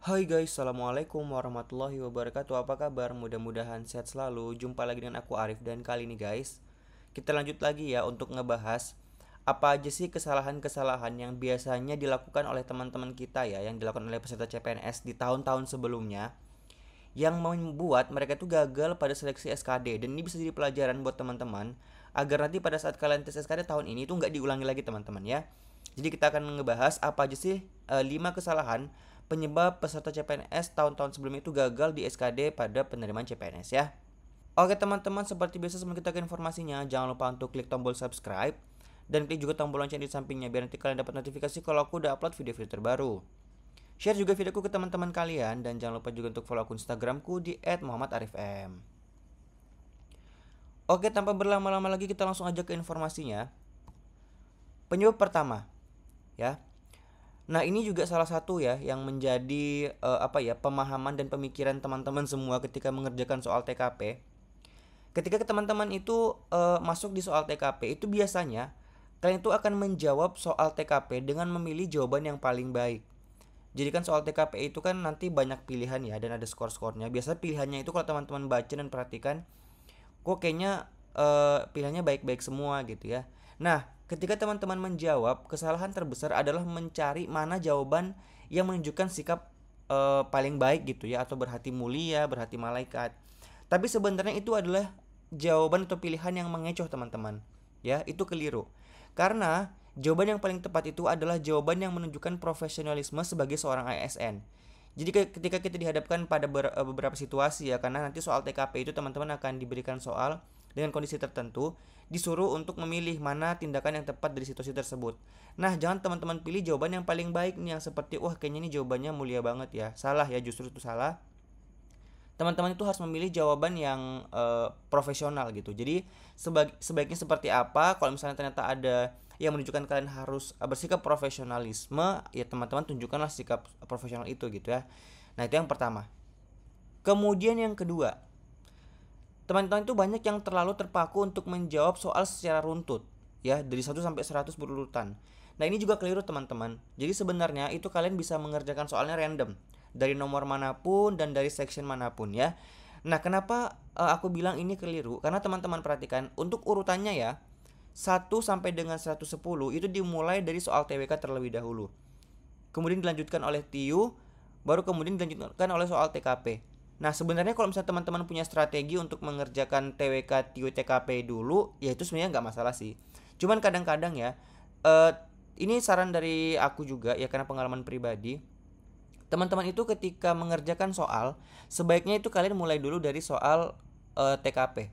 Hai guys, Assalamualaikum warahmatullahi wabarakatuh. Apa kabar? Mudah-mudahan sehat selalu. Jumpa lagi dengan aku Arif, dan kali ini guys kita lanjut lagi ya untuk ngebahas apa aja sih kesalahan-kesalahan yang biasanya dilakukan oleh teman-teman kita ya, yang dilakukan oleh peserta CPNS di tahun-tahun sebelumnya, yang membuat mereka itu gagal pada seleksi SKD. Dan ini bisa jadi pelajaran buat teman-teman agar nanti pada saat kalian tes SKD tahun ini itu nggak diulangi lagi teman-teman ya. Jadi kita akan ngebahas apa aja sih 5 kesalahan penyebab peserta CPNS tahun-tahun sebelumnya itu gagal di SKD pada penerimaan CPNS ya. Oke teman-teman, seperti biasa sebelum kita ke informasinya, jangan lupa untuk klik tombol subscribe dan klik juga tombol lonceng di sampingnya biar nanti kalian dapat notifikasi kalau aku udah upload video-video terbaru. Share juga videoku ke teman-teman kalian dan jangan lupa juga untuk follow akun Instagramku di @muhammadarifm. Oke, tanpa berlama-lama lagi kita langsung aja ke informasinya. Penyebab pertama, ya. Nah, ini juga salah satu ya yang menjadi pemahaman dan pemikiran teman-teman semua ketika mengerjakan soal TKP. Ketika teman-teman itu masuk di soal TKP, itu biasanya kalian itu akan menjawab soal TKP dengan memilih jawaban yang paling baik. Jadi kan soal TKP itu kan nanti banyak pilihan ya dan ada skor-skornya. Biasanya pilihannya itu kalau teman-teman baca dan perhatikan, kok kayaknya pilihannya baik-baik semua gitu ya. Nah, ketika teman-teman menjawab, kesalahan terbesar adalah mencari mana jawaban yang menunjukkan sikap paling baik gitu ya, atau berhati mulia, berhati malaikat. Tapi sebenarnya itu adalah jawaban atau pilihan yang mengecoh teman-teman. Ya, itu keliru. Karena jawaban yang paling tepat itu adalah jawaban yang menunjukkan profesionalisme sebagai seorang ASN. Jadi ketika kita dihadapkan pada beberapa situasi ya, karena nanti soal TKP itu teman-teman akan diberikan soal dengan kondisi tertentu, disuruh untuk memilih mana tindakan yang tepat dari situasi tersebut. Nah, jangan teman-teman pilih jawaban yang paling baik nih, yang seperti wah kayaknya ini jawabannya mulia banget ya. Salah ya, justru itu salah. Teman-teman itu harus memilih jawaban yang profesional gitu. Jadi sebaiknya seperti apa? Kalau misalnya ternyata ada yang menunjukkan kalian harus bersikap profesionalisme, ya teman-teman tunjukkanlah sikap profesional itu gitu ya. Nah, itu yang pertama. Kemudian yang kedua, teman-teman itu banyak yang terlalu terpaku untuk menjawab soal secara runtut ya, dari 1 sampai 100 berurutan. Nah, ini juga keliru teman-teman. Jadi sebenarnya itu kalian bisa mengerjakan soalnya random dari nomor manapun dan dari section manapun ya. Nah, kenapa aku bilang ini keliru? Karena teman-teman perhatikan untuk urutannya ya, 1 sampai dengan 110 itu dimulai dari soal TWK terlebih dahulu. Kemudian dilanjutkan oleh TIU, baru kemudian dilanjutkan oleh soal TKP. Nah, sebenarnya kalau misalnya teman-teman punya strategi untuk mengerjakan TWK, TIU, TKP dulu, ya itu sebenarnya nggak masalah sih. Cuman kadang-kadang ya, ini saran dari aku juga ya, karena pengalaman pribadi. Teman-teman itu ketika mengerjakan soal, sebaiknya itu kalian mulai dulu dari soal TKP.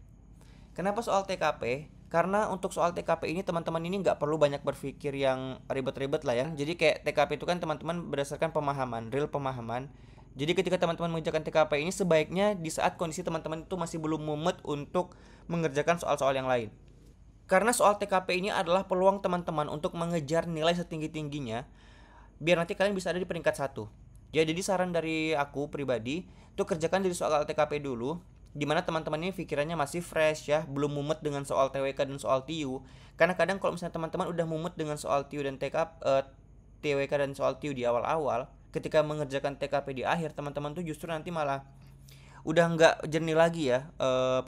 Kenapa soal TKP? Karena untuk soal TKP ini teman-teman ini nggak perlu banyak berpikir yang ribet-ribet lah ya. Jadi kayak TKP itu kan teman-teman berdasarkan pemahaman, real pemahaman. Jadi ketika teman-teman mengerjakan TKP ini sebaiknya di saat kondisi teman-teman itu masih belum mumet untuk mengerjakan soal-soal yang lain. Karena soal TKP ini adalah peluang teman-teman untuk mengejar nilai setinggi-tingginya biar nanti kalian bisa ada di peringkat 1. Ya, jadi saran dari aku pribadi, tuh kerjakan dari soal TKP dulu, dimana teman-teman ini pikirannya masih fresh ya, belum mumet dengan soal TWK dan soal TIU. Karena kadang kalau misalnya teman-teman udah mumet dengan soal TIU dan TWK dan soal TIU di awal-awal, ketika mengerjakan TKP di akhir, teman-teman tuh justru nanti malah udah nggak jernih lagi ya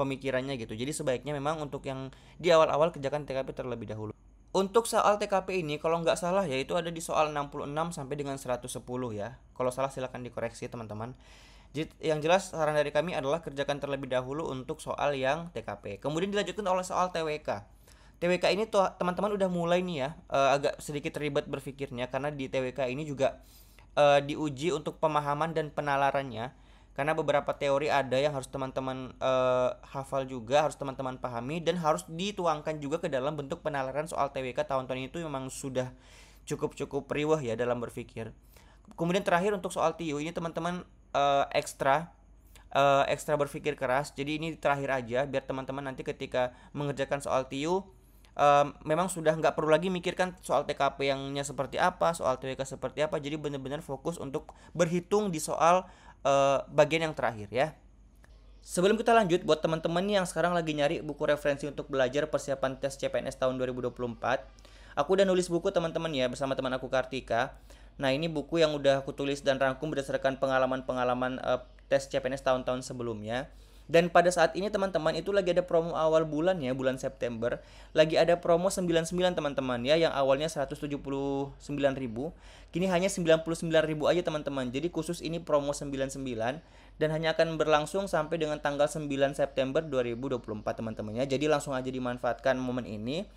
pemikirannya gitu. Jadi sebaiknya memang untuk yang di awal-awal kerjakan TKP terlebih dahulu. Untuk soal TKP ini kalau nggak salah ya itu ada di soal 66 sampai dengan 110 ya. Kalau salah silahkan dikoreksi teman-teman. Jadi yang jelas saran dari kami adalah kerjakan terlebih dahulu untuk soal yang TKP. Kemudian dilanjutkan oleh soal TWK. TWK ini tuh teman-teman udah mulai nih ya agak sedikit ribet berpikirnya, karena di TWK ini juga diuji untuk pemahaman dan penalarannya. Karena beberapa teori ada yang harus teman-teman hafal juga, harus teman-teman pahami, dan harus dituangkan juga ke dalam bentuk penalaran soal TWK tahun-tahun itu memang sudah cukup riwah ya dalam berpikir. Kemudian terakhir untuk soal TIU ini teman-teman ekstra berpikir keras. Jadi ini terakhir aja biar teman-teman nanti ketika mengerjakan soal TIU memang sudah nggak perlu lagi mikirkan soal TKP yangnya seperti apa, soal TWK seperti apa. Jadi benar-benar fokus untuk berhitung di soal bagian yang terakhir ya. Sebelum kita lanjut, buat teman-teman yang sekarang lagi nyari buku referensi untuk belajar persiapan tes CPNS tahun 2024, aku udah nulis buku teman-teman ya bersama teman aku Kartika. Nah, ini buku yang udah aku tulis dan rangkum berdasarkan pengalaman-pengalaman tes CPNS tahun-tahun sebelumnya. Dan pada saat ini teman-teman itu lagi ada promo awal bulan ya, bulan September. Lagi ada promo 99 teman-teman ya, yang awalnya 179.000, kini hanya 99.000 aja teman-teman. Jadi khusus ini promo 99 dan hanya akan berlangsung sampai dengan tanggal 9 September 2024 teman-teman ya. Jadi langsung aja dimanfaatkan momen ini.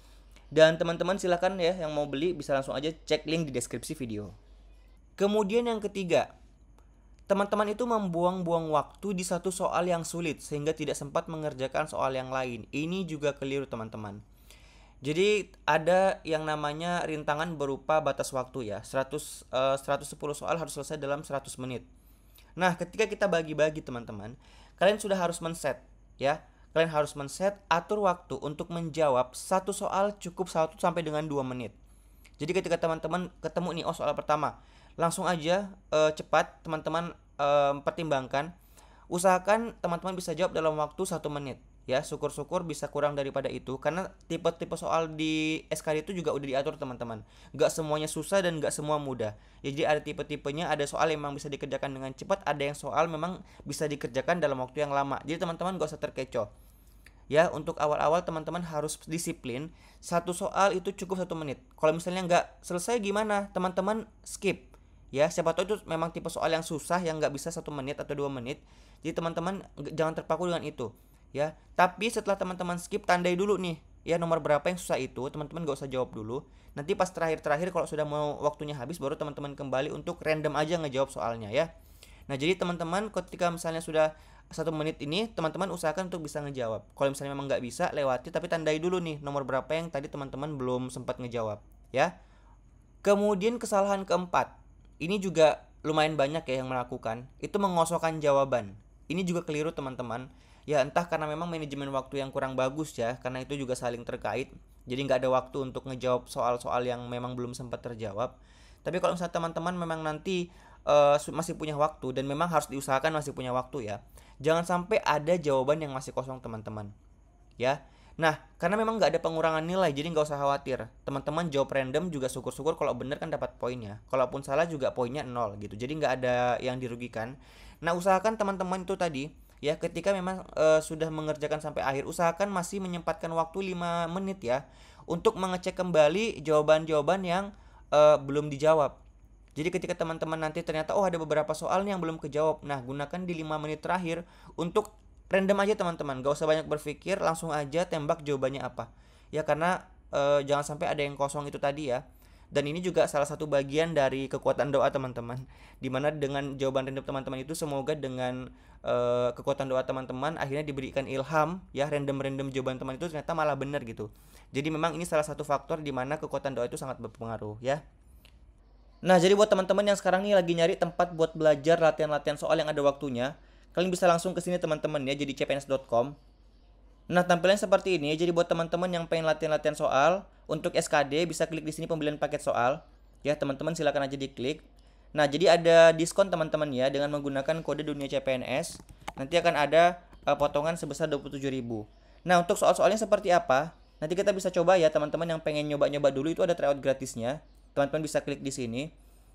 Dan teman-teman silahkan ya yang mau beli bisa langsung aja cek link di deskripsi video. Kemudian yang ketiga, teman-teman itu membuang-buang waktu di satu soal yang sulit sehingga tidak sempat mengerjakan soal yang lain. Ini juga keliru teman-teman. Jadi ada yang namanya rintangan berupa batas waktu ya. 110 soal harus selesai dalam 100 menit. Nah, ketika kita bagi-bagi teman-teman, kalian sudah harus men-set ya. Kalian harus men-set atur waktu untuk menjawab satu soal cukup 1 sampai dengan 2 menit. Jadi ketika teman-teman ketemu nih, oh soal pertama, langsung aja cepat teman-teman pertimbangkan. Usahakan teman-teman bisa jawab dalam waktu 1 menit. Ya, syukur-syukur bisa kurang daripada itu karena tipe-tipe soal di SKD itu juga udah diatur teman-teman. Gak semuanya susah dan gak semua mudah. Ya, jadi ada tipe-tipenya, ada soal yang memang bisa dikerjakan dengan cepat, ada yang soal memang bisa dikerjakan dalam waktu yang lama. Jadi teman-teman gak usah terkecoh. Ya, untuk awal-awal teman-teman harus disiplin. Satu soal itu cukup 1 menit. Kalau misalnya nggak selesai gimana? Teman-teman skip. Ya, siapa tahu itu memang tipe soal yang susah yang nggak bisa 1 menit atau 2 menit. Jadi teman-teman jangan terpaku dengan itu. Ya, tapi setelah teman-teman skip, tandai dulu nih. Ya, nomor berapa yang susah itu, teman-teman nggak usah jawab dulu. Nanti pas terakhir-terakhir kalau sudah mau waktunya habis, baru teman-teman kembali untuk random aja ngejawab soalnya ya. Nah, jadi teman-teman ketika misalnya sudah 1 menit ini, teman-teman usahakan untuk bisa ngejawab. Kalau misalnya memang nggak bisa, lewati, tapi tandai dulu nih nomor berapa yang tadi teman-teman belum sempat ngejawab ya. Kemudian kesalahan keempat, ini juga lumayan banyak ya yang melakukan, itu mengosongkan jawaban. Ini juga keliru teman-teman. Ya, entah karena memang manajemen waktu yang kurang bagus ya, karena itu juga saling terkait. Jadi nggak ada waktu untuk ngejawab soal-soal yang memang belum sempat terjawab. Tapi kalau misalnya teman-teman memang nanti masih punya waktu dan memang harus diusahakan masih punya waktu ya, jangan sampai ada jawaban yang masih kosong teman-teman ya. Nah, karena memang nggak ada pengurangan nilai, jadi nggak usah khawatir. Teman-teman jawab random juga syukur-syukur kalau bener kan dapat poinnya. Kalaupun salah juga poinnya 0 gitu. Jadi nggak ada yang dirugikan. Nah, usahakan teman-teman itu tadi ya, ketika memang sudah mengerjakan sampai akhir, usahakan masih menyempatkan waktu 5 menit ya untuk mengecek kembali jawaban-jawaban yang belum dijawab. Jadi ketika teman-teman nanti ternyata oh ada beberapa soal nih yang belum kejawab. Nah, gunakan di 5 menit terakhir untuk random aja teman-teman. Gak usah banyak berpikir, langsung aja tembak jawabannya apa. Ya karena jangan sampai ada yang kosong itu tadi ya. Dan ini juga salah satu bagian dari kekuatan doa teman-teman. Dimana dengan jawaban random teman-teman itu semoga dengan kekuatan doa teman-teman akhirnya diberikan ilham ya, random-random jawaban teman itu ternyata malah benar gitu. Jadi memang ini salah satu faktor dimana kekuatan doa itu sangat berpengaruh ya. Nah, jadi buat teman-teman yang sekarang nih lagi nyari tempat buat belajar latihan-latihan soal yang ada waktunya, kalian bisa langsung ke sini teman-teman ya, jadi cpns.com. Nah, tampilannya seperti ini. Jadi buat teman-teman yang pengen latihan-latihan soal, untuk SKD bisa klik di sini pembelian paket soal. Ya, teman-teman silakan aja diklik. Nah, jadi ada diskon teman-teman ya dengan menggunakan kode dunia CPNS. Nanti akan ada potongan sebesar 27.000. Nah, untuk soal-soalnya seperti apa? Nanti kita bisa coba ya teman-teman yang pengen nyoba-nyoba dulu, itu ada tryout gratisnya. Teman-teman bisa klik di sini.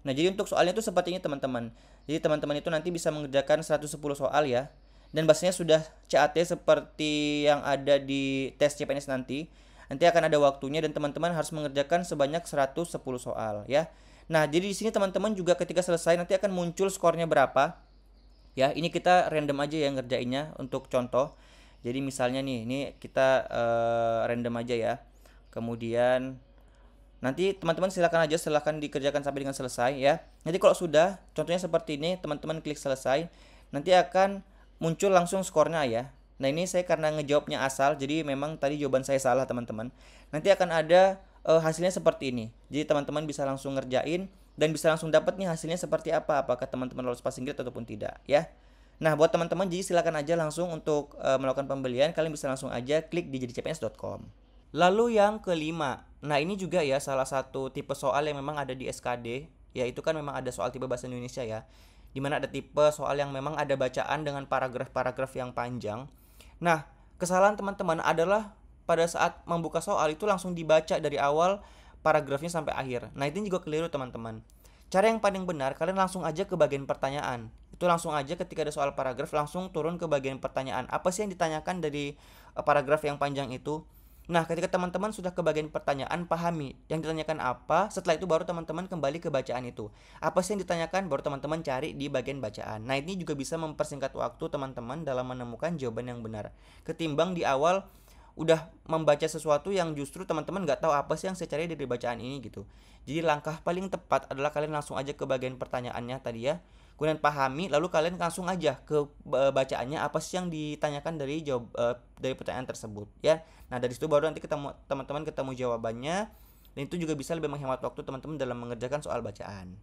Nah, jadi untuk soalnya itu seperti ini teman-teman. Jadi teman-teman itu nanti bisa mengerjakan 110 soal ya. Dan bahasanya sudah CAT seperti yang ada di tes CPNS nanti. Nanti akan ada waktunya dan teman-teman harus mengerjakan sebanyak 110 soal ya. Nah, jadi di sini teman-teman juga ketika selesai nanti akan muncul skornya berapa. Ya, ini kita random aja ya ngerjainnya untuk contoh. Jadi misalnya nih, ini kita random aja ya. Kemudian nanti teman-teman silakan dikerjakan sampai dengan selesai ya. Nanti kalau sudah, contohnya seperti ini, teman-teman klik selesai, nanti akan muncul langsung skornya ya. Nah, ini saya karena ngejawabnya asal, jadi memang tadi jawaban saya salah teman-teman. Nanti akan ada hasilnya seperti ini. Jadi teman-teman bisa langsung ngerjain dan bisa langsung dapat nih hasilnya seperti apa, apakah teman-teman lolos passing grade ataupun tidak ya. Nah, buat teman-teman jadi silakan aja langsung untuk melakukan pembelian, kalian bisa langsung aja klik di jadicpns.com. Lalu yang kelima, nah ini juga ya salah satu tipe soal yang memang ada di SKD, yaitu kan memang ada soal tipe bahasa Indonesia ya, dimana ada tipe soal yang memang ada bacaan dengan paragraf-paragraf yang panjang. Nah, kesalahan teman-teman adalah pada saat membuka soal itu langsung dibaca dari awal paragrafnya sampai akhir. Nah, itu juga keliru teman-teman. Cara yang paling benar, kalian langsung aja ke bagian pertanyaan. Itu langsung aja ketika ada soal paragraf, langsung turun ke bagian pertanyaan. Apa sih yang ditanyakan dari paragraf yang panjang itu? Nah, ketika teman-teman sudah ke bagian pertanyaan, pahami yang ditanyakan apa. Setelah itu baru teman-teman kembali ke bacaan itu. Apa sih yang ditanyakan, baru teman-teman cari di bagian bacaan. Nah, ini juga bisa mempersingkat waktu teman-teman dalam menemukan jawaban yang benar. Ketimbang di awal udah membaca sesuatu yang justru teman-teman nggak tahu apa sih yang saya cari dari bacaan ini gitu. Jadi langkah paling tepat adalah kalian langsung aja ke bagian pertanyaannya tadi ya. Kemudian pahami, lalu kalian langsung aja ke bacaannya apa sih yang ditanyakan dari pertanyaan tersebut ya. Nah, dari situ baru nanti teman-teman ketemu jawabannya, dan itu juga bisa lebih menghemat waktu teman-teman dalam mengerjakan soal bacaan.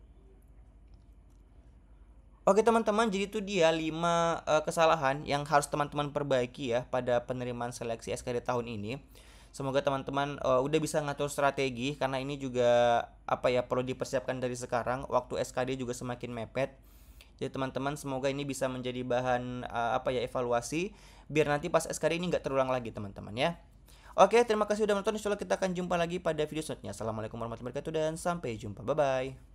Oke teman-teman, jadi itu dia 5 kesalahan yang harus teman-teman perbaiki ya pada penerimaan seleksi SKD tahun ini. Semoga teman-teman udah bisa ngatur strategi, karena ini juga apa ya, perlu dipersiapkan dari sekarang. Waktu SKD juga semakin mepet. Jadi teman-teman, semoga ini bisa menjadi bahan apa ya, evaluasi biar nanti pas SKD ini nggak terulang lagi teman-teman ya. Oke, terima kasih sudah menonton. Insyaallah kita akan jumpa lagi pada video selanjutnya. Assalamualaikum warahmatullahi wabarakatuh dan sampai jumpa. Bye bye.